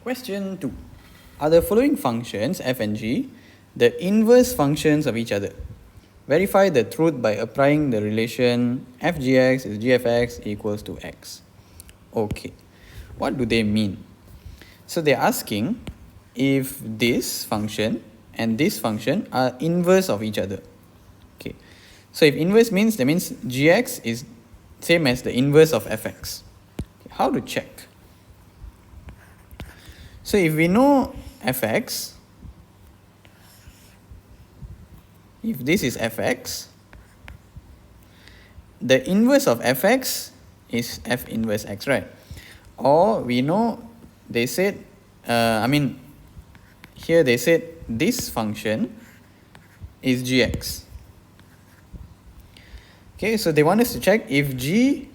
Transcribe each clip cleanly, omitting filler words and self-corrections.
Question 2. Are the following functions, f and g, the inverse functions of each other? Verify the truth by applying the relation f gx is g of x equals to x. Okay, what do they mean? So they're asking if this function and this function are inverse of each other. Okay, so if inverse means, that means gx is same as the inverse of fx. Okay, how to check? So if we know fx, if this is fx, the inverse of fx is f inverse x, right? Or we know they said, here they said this function is gx. Okay, so they want us to check if g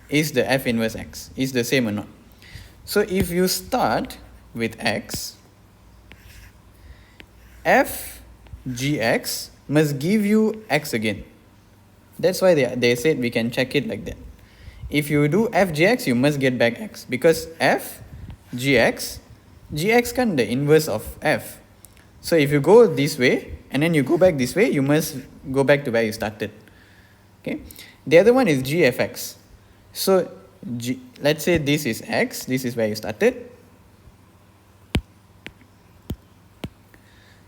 is the f inverse x, is the same or not. So if you start with x, f gx must give you x again. That's why they said we can check it like that. If you do f gx, you must get back x, because f gx can the inverse of f. So if you go this way and then you go back this way, you must go back to where you started. Okay, the other one is g f x. So let's say this is x, this is where you started.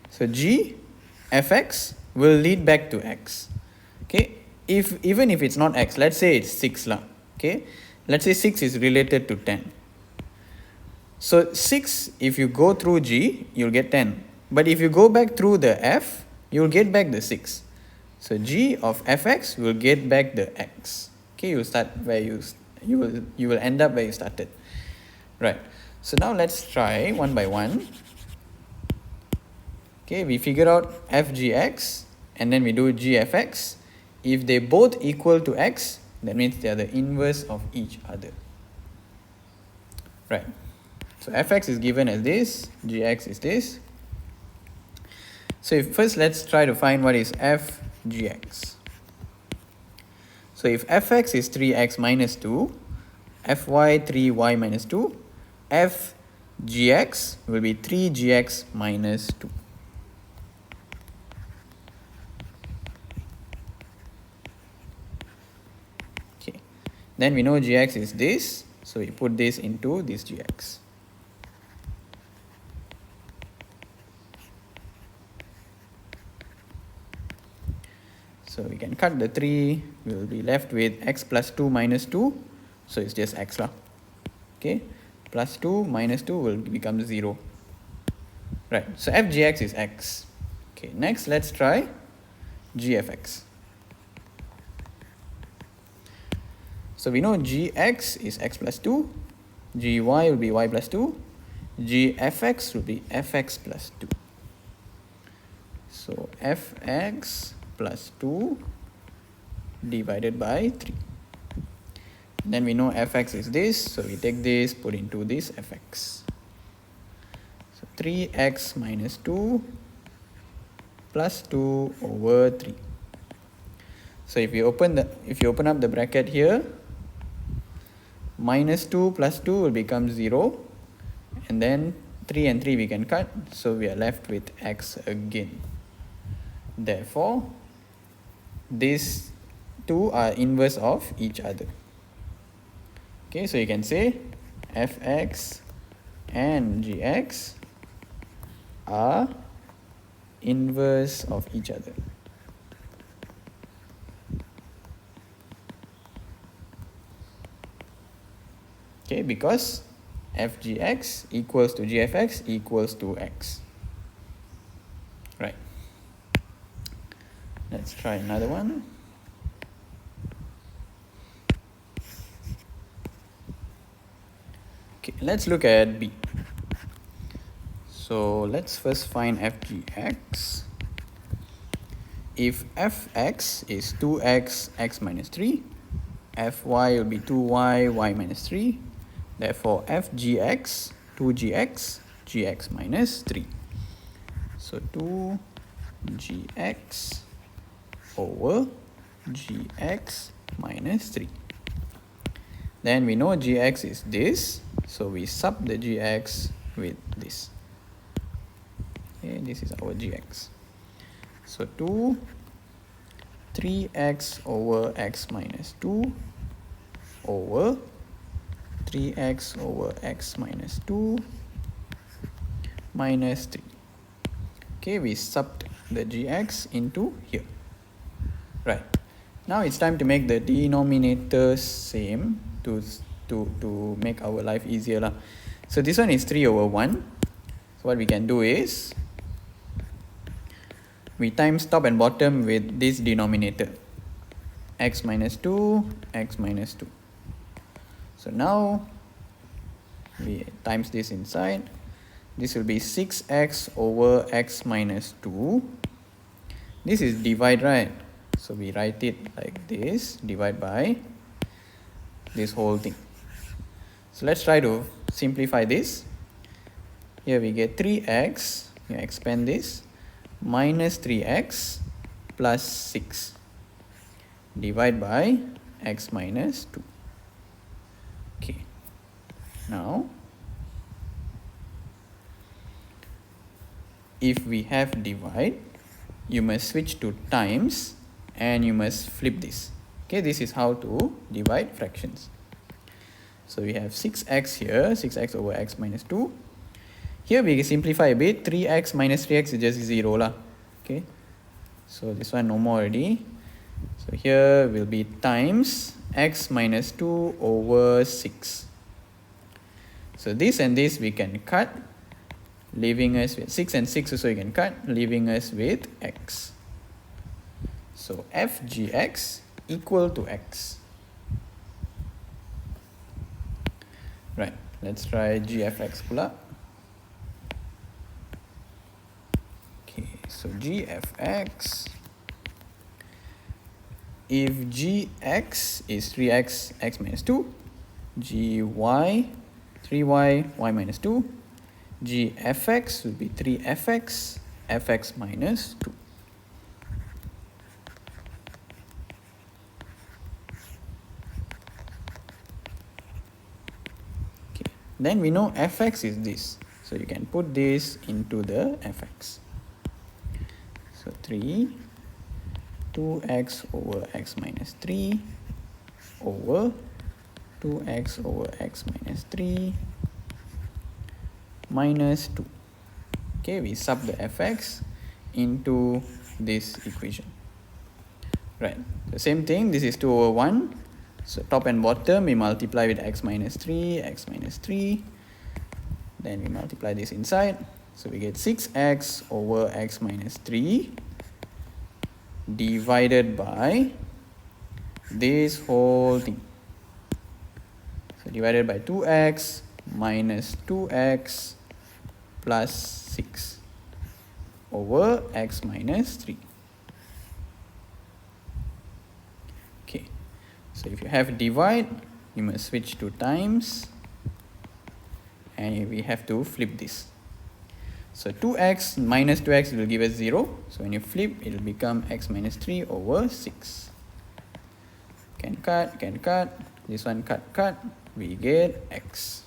So g fx will lead back to x. Okay, even if it's not x, let's say it's 6 lah. Okay, let's say 6 is related to 10. So 6, if you go through g, you'll get 10. But if you go back through the f, you'll get back the 6. So g of fx will get back the x. Okay, you'll start where you will end up where you started. Right. So now let's try one by one. Okay, we figure out f gx and then we do g fx. If they both equal to x, that means they are the inverse of each other. Right. So fx is given as this, gx is this. So first let's try to find what is f gx. So if fx is 3x minus 2, fy 3y minus 2, f gx will be 3gx minus 2. Okay, then we know gx is this, so we put this into this gx. So we can cut the 3, we will be left with x plus 2 minus 2, so it's just x lah. Okay, plus 2 minus 2 will become 0. Right, so f gx is x. Okay, next let's try g fx. So we know gx is x plus 2, gy will be y plus 2, g fx will be fx plus 2. So fx plus 2 divided by 3. Then we know fx is this, so we take this, put into this fx. So 3x minus 2 plus 2 over 3. So if you open up the bracket here, minus 2 plus 2 will become 0, and then 3 and 3 we can cut, so we are left with x again. Therefore, these two are inverse of each other. Okay, so you can say fx and gx are inverse of each other. Okay, because f gx equals to g fx equals to x. Right. Let's try another one. Okay, let's look at b. So let's first find f gx. If fx is 2x, x minus 3, fy will be 2y, y minus 3. Therefore, f gx, 2gx, gx minus 3. So 2gx over gx minus 3. Then we know gx is this, so we sub the gx with this. Okay, this is our gx. So 2 3x over x minus 2 over 3x over x minus 2 minus 3. Okay, we subbed the gx into here. Right. Now it's time to make the denominators same to make our life easier lah. So this one is 3 over 1. So what we can do is we times top and bottom with this denominator, x minus 2, x minus 2. So now we times this inside. This will be 6x over x minus 2. This is divide, right? So we write it like this, divide by this whole thing. So let's try to simplify this. Here we get 3x, you expand this, minus 3x plus 6, divide by x minus 2. Okay, now if we have divide, you must switch to times and you must flip this. Okay, this is how to divide fractions. So we have 6x here, 6x over x minus 2. Here we simplify a bit, 3x minus 3x is just 0 lah. Okay, so this one no more already. So here will be times x minus 2 over 6. So this and this we can cut, leaving us with 6 and 6 also you can cut, leaving us with x. So f gx equal to x. Right, let's try gfx pula. Okay, so gfx, if gx is 3x, x minus 2, gy, 3y, y minus 2, gfx will be 3fx, fx minus 2. Okay, then we know fx is this, so you can put this into the fx. So 2x over x minus 3 over 2x over x minus 3 minus 2. Okay, we sub the fx into this equation. Right, the same thing, this is 2 over 1. So top and bottom we multiply with x minus 3, then we multiply this inside. So we get 6x over x minus 3 divided by this whole thing. So divided by 2x minus 2x plus 6 over x minus 3. Okay, so if you have divide, you must switch to times and we have to flip this. So 2x minus 2x will give us 0. So when you flip, it will become x minus 3 over 6. Can cut, this one cut, we get x.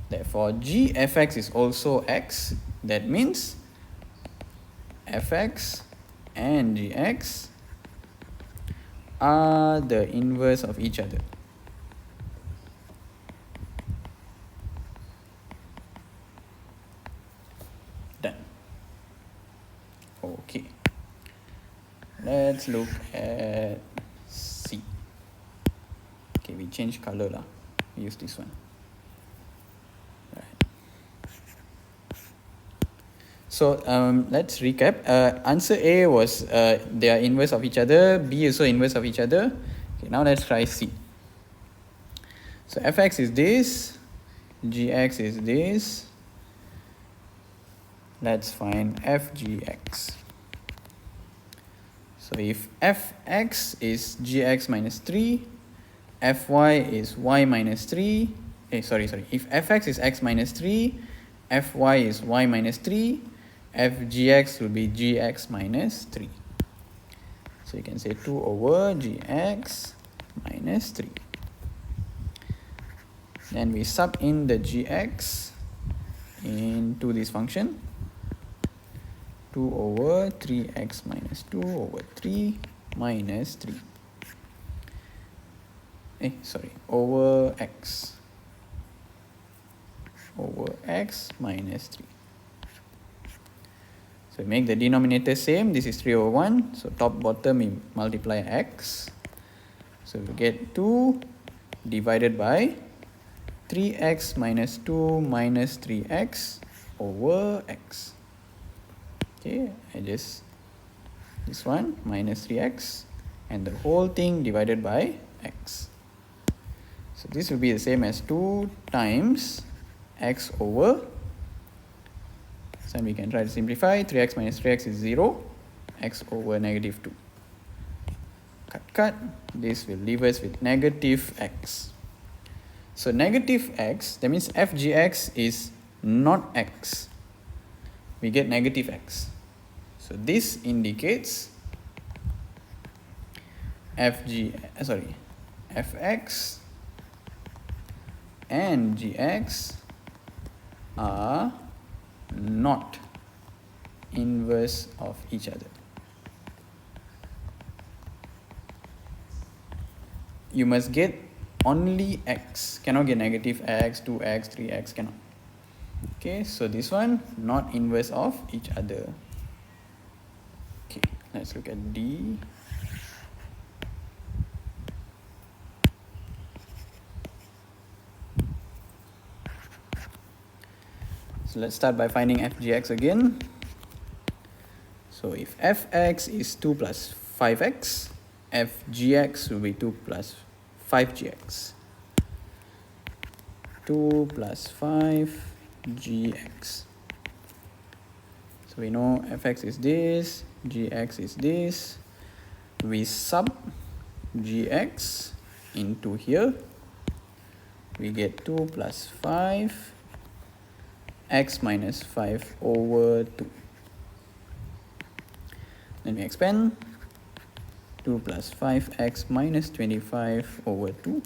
Therefore, gfx is also x. That means fx and gx are the inverse of each other. Done. Okay. Let's look at C. Okay, we change color lah. We use this one. Right. So let's recap. Answer A was they are inverse of each other. B is also inverse of each other. Okay, now let's try C. So fx is this, gx is this. Let's find fgx. So if fx is gx minus 3, fy is y minus 3, if fx is x minus 3, fy is y minus 3, fgx will be gx minus 3. So you can say 2 over gx minus 3. Then we sub in the gx into this function, 2 over 3x minus 2 over 3 minus 3. Over x. Over x minus 3. So make the denominator same. This is 3 over 1. So top bottom we multiply x. So we get 2 divided by 3x minus 2 minus 3x over x. Okay, this one minus 3x and the whole thing divided by x. So this will be the same as 2 times x over, so we can try to simplify, 3x minus 3x is 0, x over negative 2. Cut, this will leave us with negative x. So negative x, that means f g x is not x. We get negative x. So this indicates fx and gx are not inverse of each other. You must get only x, cannot get negative x, 2x, 3x, cannot. Okay, so this one not inverse of each other. Okay, let's look at D. So let's start by finding fgx again. So if fx is 2 plus 5x, fgx will be 2 plus 5gx. 2 plus 5gx. So we know fx is this, gx is this. We sub gx into here. We get 2 plus 5 x minus 5 over 2. Then we expand, 2 plus 5x minus 25 over 2.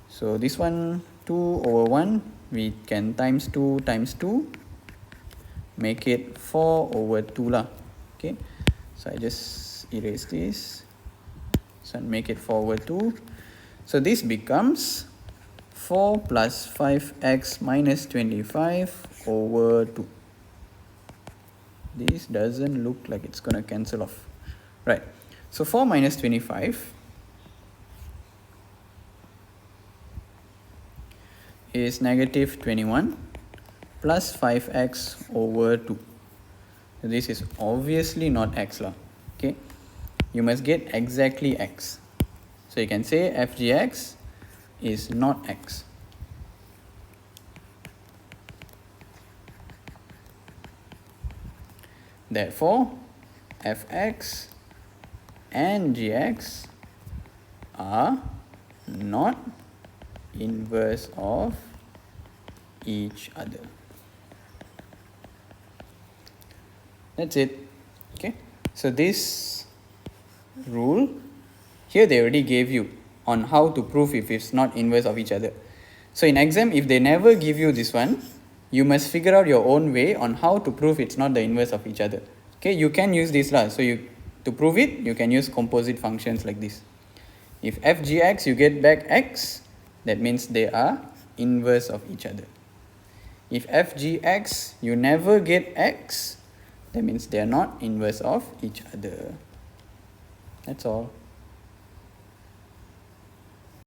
So this one, 2 over 1, we can times 2 times 2, make it 4 over 2 lah. Okay, so I just erase this, so make it 4 over 2. So this becomes 4 plus 5x minus 25 over 2. This doesn't look like it's going to cancel off. Right. So 4 minus 25 is negative 21 plus 5x over 2. So this is obviously not x lah. Okay. You must get exactly x. So you can say fgx is not x. Therefore, fx and gx are not inverse of each other. That's it. Okay. So this rule, here they already gave you on how to prove if it's not inverse of each other. So in exam, if they never give you this one, you must figure out your own way on how to prove it's not the inverse of each other. Okay, you can use this lah. So to prove it, you can use composite functions like this. If fgx you get back x, that means they are inverse of each other. If fgx you never get x, that means they are not inverse of each other. That's all.